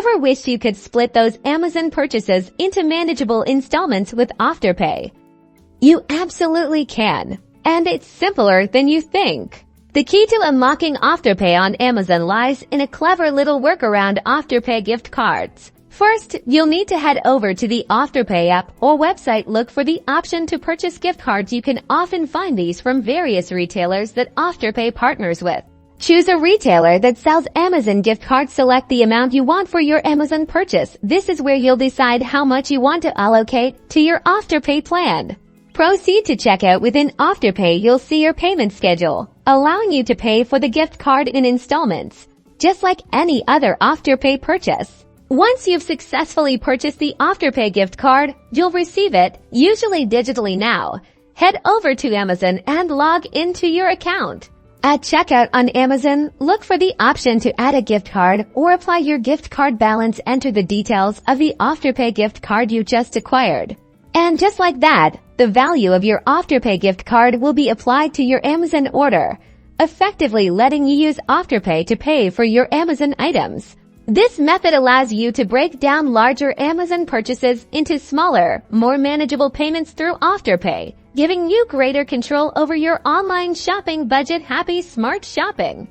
Ever wished you could split those Amazon purchases into manageable installments with Afterpay? You absolutely can, and it's simpler than you think. The key to unlocking Afterpay on Amazon lies in a clever little workaround Afterpay gift cards. First, you'll need to head over to the Afterpay app or website. Look for the option to purchase gift cards. You can often find these from various retailers that Afterpay partners with. Choose a retailer that sells Amazon gift cards. Select the amount you want for your Amazon purchase. This is where you'll decide how much you want to allocate to your Afterpay plan. Proceed to checkout. Within Afterpay, you'll see your payment schedule, allowing you to pay for the gift card in installments, just like any other Afterpay purchase. Once you've successfully purchased the Afterpay gift card, you'll receive it, usually digitally now. Head over to Amazon and log into your account. At checkout on Amazon, look for the option to add a gift card or apply your gift card balance. Enter the details of the Afterpay gift card you just acquired. And just like that, the value of your Afterpay gift card will be applied to your Amazon order, effectively letting you use Afterpay to pay for your Amazon items. This method allows you to break down larger Amazon purchases into smaller, more manageable payments through Afterpay, giving you greater control over your online shopping budget. Happy smart shopping!